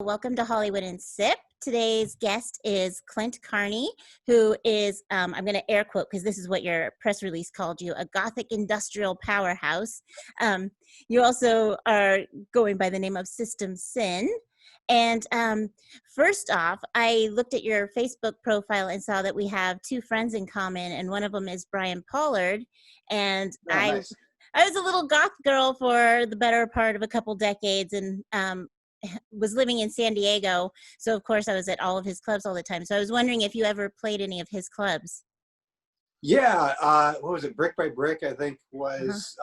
Welcome to Hollywood and Sip. Today's guest is Clint Carney, who is, I'm going to air quote because this is what your press release called you, a Gothic industrial powerhouse. You also are going by the name of System Syn. And first off, I looked at your Facebook profile and saw that we have two friends in common, and one of them is Brian Pollard. And Nice. I was a little goth girl for the better part of a couple decades, and was living in San Diego, so of course I was at all of his clubs all the time. So I was wondering if you ever played any of his clubs. Yeah, what was it? Brick by Brick, I think, was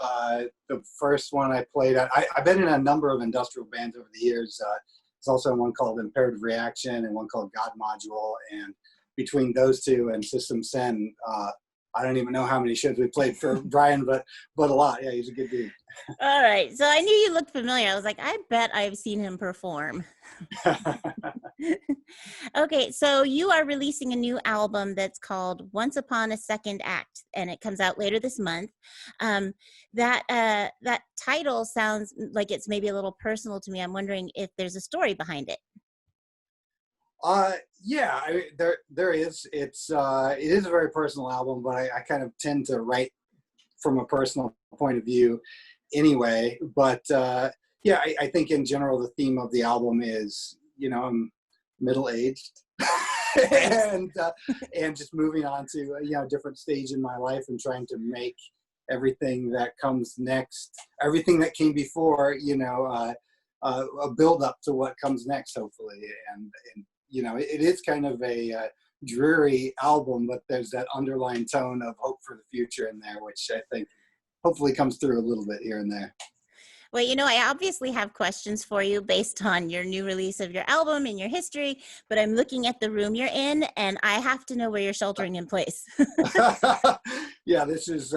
the first one I played at. I've been in a number of industrial bands over the years. There's also one called Imperative Reaction and one called God Module. And between those two and System Syn, I don't even know how many shows we played for Brian, but a lot. Yeah, he's a good dude. All right, so I knew you looked familiar. I was like, I bet I've seen him perform. Okay, so you are releasing a new album that's called Once Upon a Second Act, and it comes out later this month. That title sounds like it's maybe a little personal to me. I'm wondering if there's a story behind it. Yeah, I mean, there is. It is a very personal album, but I kind of tend to write from a personal point of view anyway. But yeah, I think in general the theme of the album is, I'm middle-aged and just moving on to a different stage in my life and trying to make everything that comes next, everything that came before, a build up to what comes next, hopefully. And it is kind of a dreary album, but there's that underlying tone of hope for the future in there, which I think hopefully comes through a little bit here and there. Well, I obviously have questions for you based on your new release of your album and your history, but I'm looking at the room you're in, and I have to know where you're sheltering in place. Yeah, this is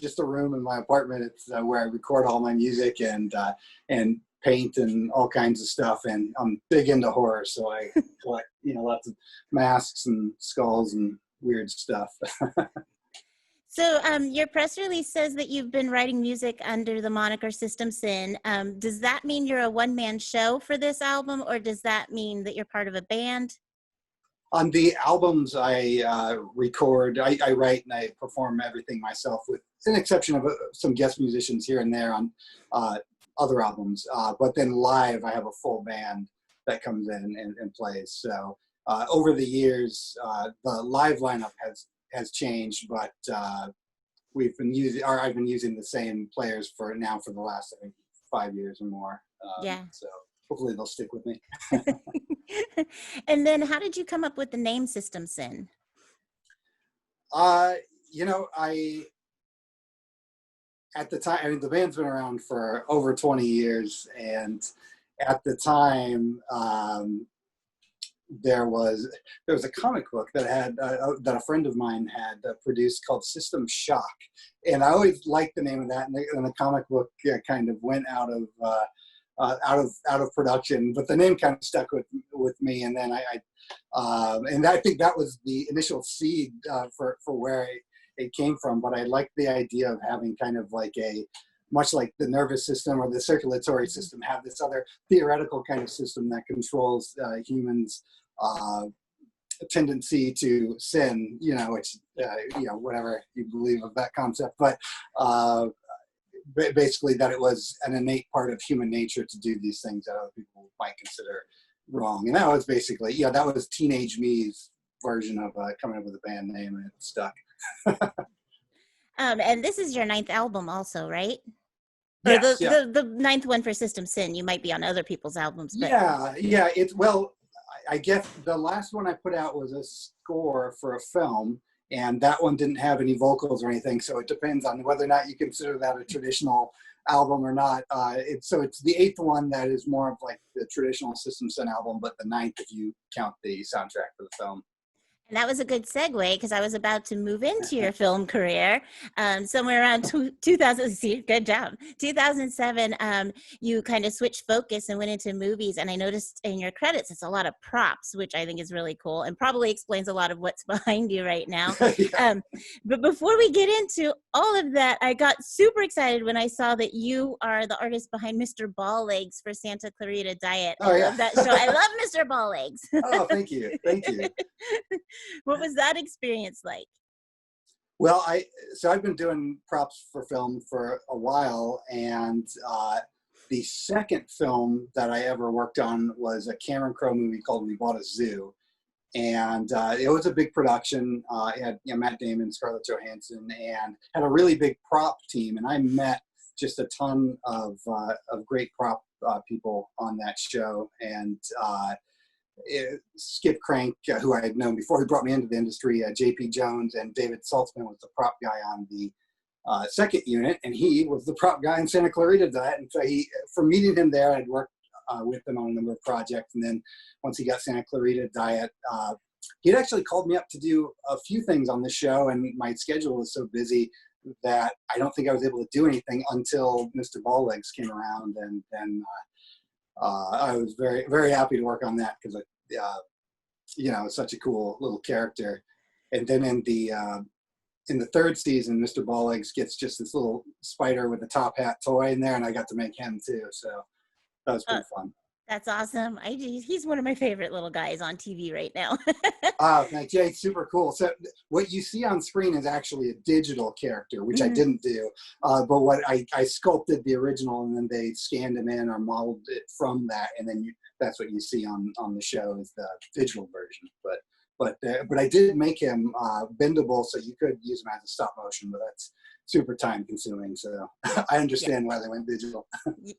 just a room in my apartment. It's where I record all my music and paint and all kinds of stuff. And I'm big into horror, so I collect lots of masks and skulls and weird stuff. So your press release says that you've been writing music under the moniker System Syn. Does that mean you're a one-man show for this album, or does that mean that you're part of a band? On the albums I record, I write and I perform everything myself, with an exception of some guest musicians here and there on other albums. But then live, I have a full band that comes in and plays. So over the years, the live lineup has changed, but I've been using the same players for the last, I think, 5 years or more. Yeah. So hopefully they'll stick with me. And then how did you come up with the name System Syn? At the time, I mean, the band's been around for over 20 years, and at the time, there was a comic book that had that a friend of mine had produced called System Shock, and I always liked the name of that. And the comic book kind of went out of production, but the name kind of stuck with me. And then I think that was the initial seed for where it came from. But I liked the idea of having kind of like much like the nervous system or the circulatory system, have this other theoretical kind of system that controls humans' tendency to sin, which, whatever you believe of that concept. But basically that it was an innate part of human nature to do these things that other people might consider wrong. And that was basically, that was teenage me's version of coming up with a band name, and it stuck. And this is your 9th album also, right? Yes, the 9th one for System Syn. You might be on other people's albums. But... Yeah. I guess the last one I put out was a score for a film, and that one didn't have any vocals or anything. So it depends on whether or not you consider that a traditional album or not. It's the 8th one that is more of like the traditional System Syn album, but the 9th if you count the soundtrack for the film. And that was a good segue because I was about to move into your film career. Somewhere around 2000, see, good job, 2007, you kind of switched focus and went into movies. And I noticed in your credits, it's a lot of props, which I think is really cool and probably explains a lot of what's behind you right now. Yeah. But before we get into all of that, I got super excited when I saw that you are the artist behind Mr. Ball Legs for Santa Clarita Diet. Oh, I yeah. love that show. I love Mr. Ball Legs. Oh, thank you. Thank you. What was that experience like? Well, I've been doing props for film for a while, and the second film that I ever worked on was a Cameron Crowe movie called We Bought a Zoo, and it was a big production. It had Matt Damon, Scarlett Johansson, and had a really big prop team. And I met just a ton of great prop people on that show, and Skip Crank, who I had known before he brought me into the industry, J.P. Jones, and David Saltzman was the prop guy on the second unit, and he was the prop guy in Santa Clarita Diet. And so from meeting him there, I'd worked with him on a number of projects. And then once he got Santa Clarita Diet, he'd actually called me up to do a few things on the show, and my schedule was so busy that I don't think I was able to do anything until Mr. Ball Legs came around, and then I was very, very happy to work on that because, it's such a cool little character. And then in the third season, Mr. Ball Legs gets just this little spider with a top hat toy in there, and I got to make him too. So that was pretty fun. That's awesome. He's one of my favorite little guys on TV right now. Oh, thanks. Yeah, it's super cool. So what you see on screen is actually a digital character, which I didn't do. But what I sculpted the original, and then they scanned him in or modeled it from that, and then that's what you see on the show is the digital version. But I did make him bendable, so you could use him as a stop motion, but that's super time consuming. So I understand why they went digital.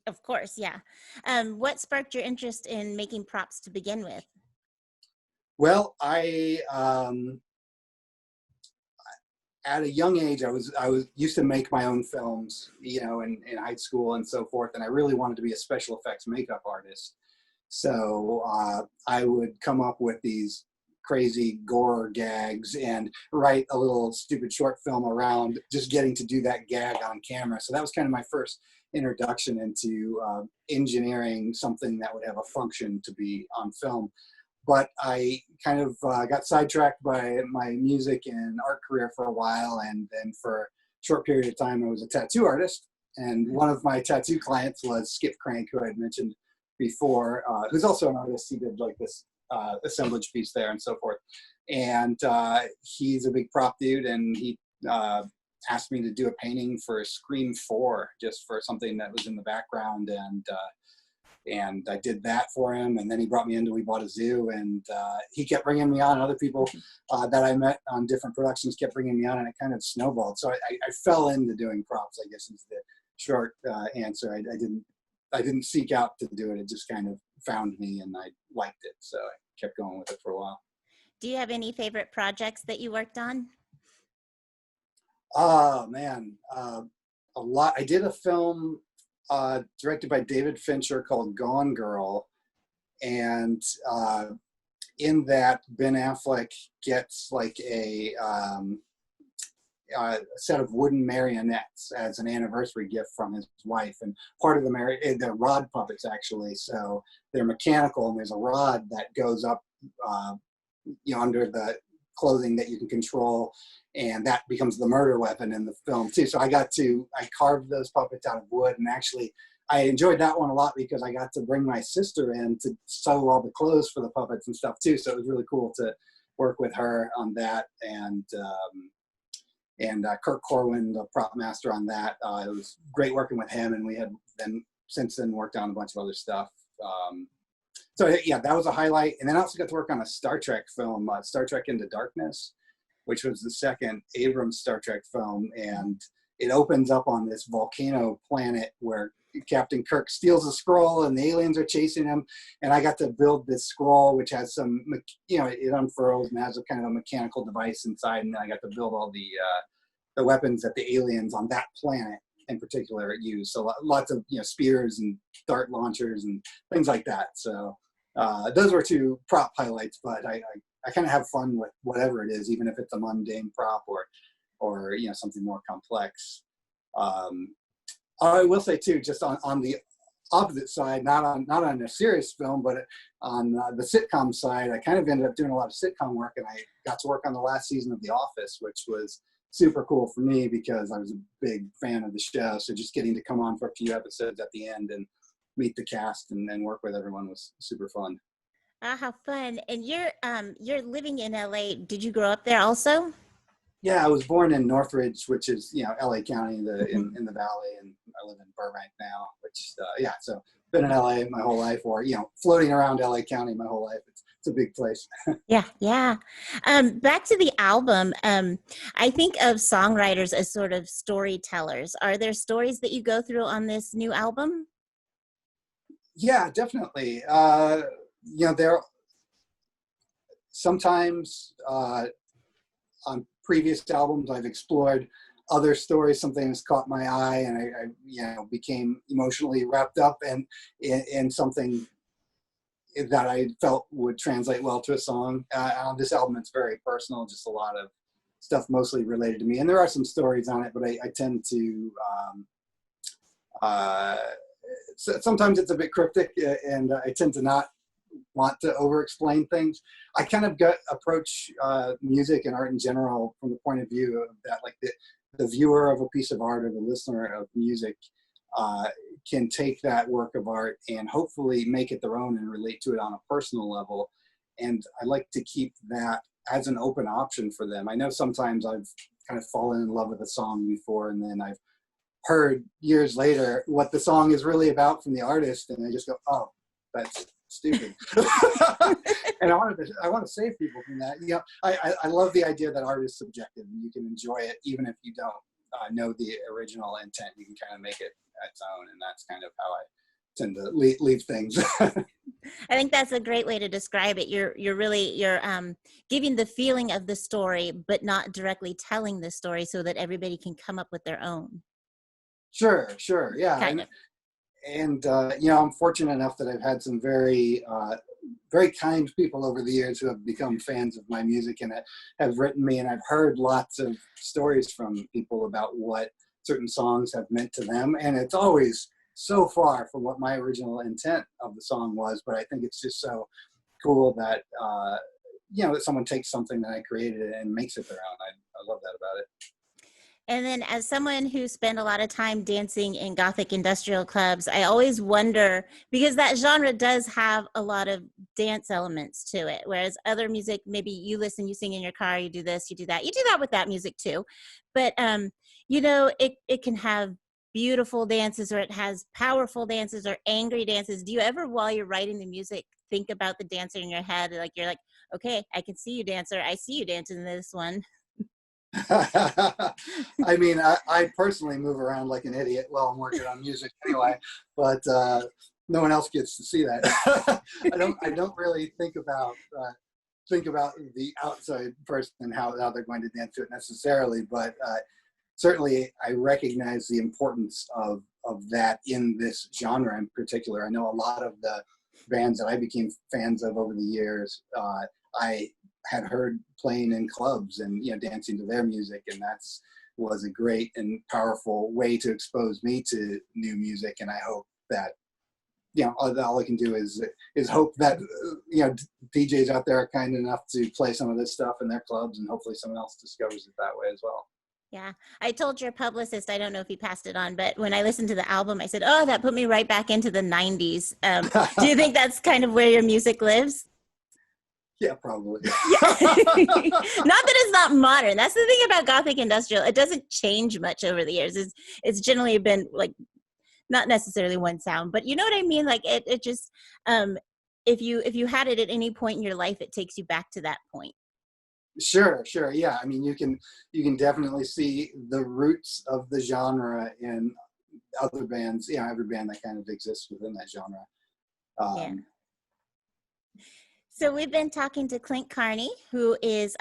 Of course, yeah. What sparked your interest in making props to begin with? Well, I at a young age, I was used to make my own films, in high school and so forth, and I really wanted to be a special effects makeup artist. So I would come up with these crazy gore gags and write a little stupid short film around just getting to do that gag on camera. So that was kind of my first introduction into engineering something that would have a function to be on film. But I kind of got sidetracked by my music and art career for a while, and then for a short period of time I was a tattoo artist. And one of my tattoo clients was Skip Crank, who I had mentioned before, who's also an artist. He did like this assemblage piece there and so forth. And he's a big prop dude, and he asked me to do a painting for Scream 4, just for something that was in the background. And I did that for him, and then he brought me into We Bought a Zoo, and he kept bringing me on. Other people that I met on different productions kept bringing me on, and it kind of snowballed. So I fell into doing props, I guess is the short answer. I didn't seek out to do it. It just kind of found me, and I liked it. So I kept going with it for a while. Do you have any favorite projects that you worked on? Oh, man. A lot. I did a film directed by David Fincher called Gone Girl. And in that, Ben Affleck gets like a set of wooden marionettes as an anniversary gift from his wife. And part of they're rod puppets, actually. So they're mechanical, and there's a rod that goes up under the clothing that you can control, and that becomes the murder weapon in the film too. So I carved those puppets out of wood, and actually I enjoyed that one a lot because I got to bring my sister in to sew all the clothes for the puppets and stuff too. So it was really cool to work with her on that, and Kirk Corwin, the prop master on that. It was great working with him, and we had then since then worked on a bunch of other stuff. So yeah, that was a highlight. And then I also got to work on a Star Trek film, Star Trek Into Darkness, which was the second Abrams Star Trek film. And it opens up on this volcano planet where Captain Kirk steals a scroll and the aliens are chasing him. And I got to build this scroll, which has some, it unfurls and has a kind of a mechanical device inside. And I got to build all the weapons that the aliens on that planet in particular use. So lots of spears and dart launchers and things like that. So those were two prop highlights, but I I kind of have fun with whatever it is, even if it's a mundane prop or something more complex. I will say too, just on the opposite side, not on a serious film, but on the sitcom side, I kind of ended up doing a lot of sitcom work, and I got to work on the last season of The Office, which was super cool for me because I was a big fan of the show. So just getting to come on for a few episodes at the end and meet the cast and work with everyone was super fun. Ah, how fun. And you're living in LA. Did you grow up there also? Yeah, I was born in Northridge, which is LA County, in Mhm. the valley, and I live in Burbank now. Which so been in LA my whole life, or floating around LA County my whole life. It's a big place. Yeah, yeah. Back to the album. I think of songwriters as sort of storytellers. Are there stories that you go through on this new album? Yeah, definitely. There sometimes on previous albums I've explored other stories. Something has caught my eye, and I became emotionally wrapped up in something that I felt would translate well to a song. On this album, it's very personal, just a lot of stuff mostly related to me. And there are some stories on it, but I tend to, sometimes it's a bit cryptic, and I tend to not want to over-explain things. I kind of approach music and art in general from the point of view of that, like the viewer of a piece of art or the listener of music can take that work of art and hopefully make it their own and relate to it on a personal level. And I like to keep that as an open option for them. I know sometimes I've kind of fallen in love with a song before, and then I've heard years later what the song is really about from the artist, and I just go, oh, that's stupid. And I want to save people from that. I love the idea that art is subjective and you can enjoy it even if you don't know the original intent. You can kind of make it its own, and that's kind of how I tend to leave things. I think that's a great way to describe it. You're giving the feeling of the story, but not directly telling the story, so that everybody can come up with their own. Sure, yeah. Kind of. And I'm fortunate enough that I've had some very very kind people over the years who have become fans of my music and have written me, and I've heard lots of stories from people about what certain songs have meant to them, and it's always so far from what my original intent of the song was. But I think it's just so cool that that someone takes something that I created and makes it their own. I love that about it. And then, as someone who spent a lot of time dancing in Gothic industrial clubs, I always wonder, because that genre does have a lot of dance elements to it, whereas other music, maybe you listen, you sing in your car, you do this, you do that. You do that with that music too. But, it can have beautiful dances, or it has powerful dances or angry dances. Do you ever, while you're writing the music, think about the dancer in your head? Like, you're like, okay, I can see you, dancer. I see you dancing in this one. I mean, I personally move around like an idiot while I'm working on music anyway, but no one else gets to see that. I don't really think about the outside person and how they're going to dance to it necessarily, but certainly I recognize the importance of that in this genre in particular. I know a lot of the bands that I became fans of over the years, I had heard playing in clubs and dancing to their music, and that's was a great and powerful way to expose me to new music. And I hope that all I can do is hope that DJs out there are kind enough to play some of this stuff in their clubs, and hopefully someone else discovers it that way as well. Yeah, I told your publicist, I don't know if he passed it on, but when I listened to the album, I said, oh, that put me right back into the 90s. Do you think that's kind of where your music lives? Yeah, probably. Yeah. Not that it's not modern. That's the thing about Gothic industrial. It doesn't change much over the years. It's generally been like, not necessarily one sound, but you know what I mean? Like it just, if you had it at any point in your life, it takes you back to that point. Sure. Yeah, I mean, you can definitely see the roots of the genre in other bands. Every band that kind of exists within that genre. Yeah. So we've been talking to Clint Carney, who is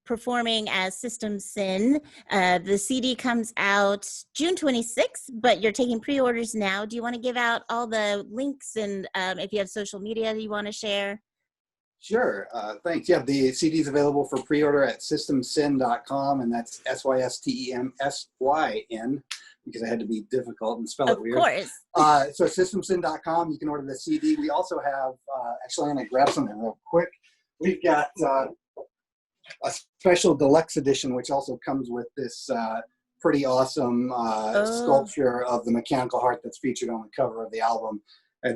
performing as System Syn. The CD comes out June 26th, but you're taking pre-orders now. Do you want to give out all the links and if you have social media that you want to share? Sure. Thanks. Yeah, the CD is available for pre-order at systemsyn.com, and that's SYSTEMSYN, because I had to be difficult and spell it Of weird. course. So systemsyn.com, you can order the CD. We also have, actually, I'm going to grab something real quick. We've got a special deluxe edition, which also comes with this pretty awesome sculpture of the mechanical heart that's featured on the cover of the album.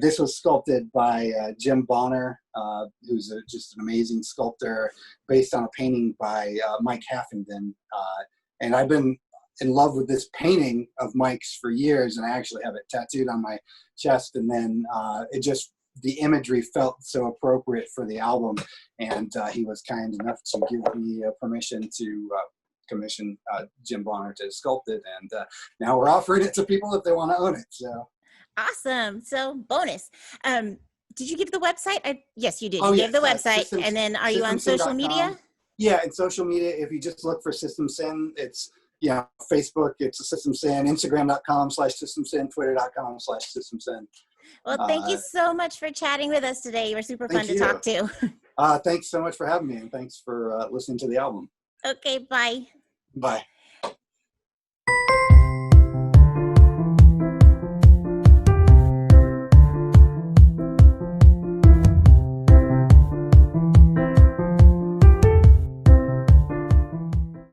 This was sculpted by Jim Bonner, who's just an amazing sculptor, based on a painting by Mike Haffenden. And I've been in love with this painting of Mike's for years, and I actually have it tattooed on my chest. And then the imagery felt so appropriate for the album, and he was kind enough to give me permission to commission Jim Bonner to sculpt it. And now we're offering it to people if they want to own it. So. Awesome. So bonus. Did you give the website? Yes, you did. Oh, you yes, gave the website. And then are you on social media? Yeah, in social media, if you just look for System Syn, it's, Facebook, it's a System Syn, Instagram.com/System Syn, Twitter.com/System Syn. Well, thank you so much for chatting with us today. You were super fun to talk to. Thanks so much for having me, and thanks for listening to the album. Okay, bye. Bye.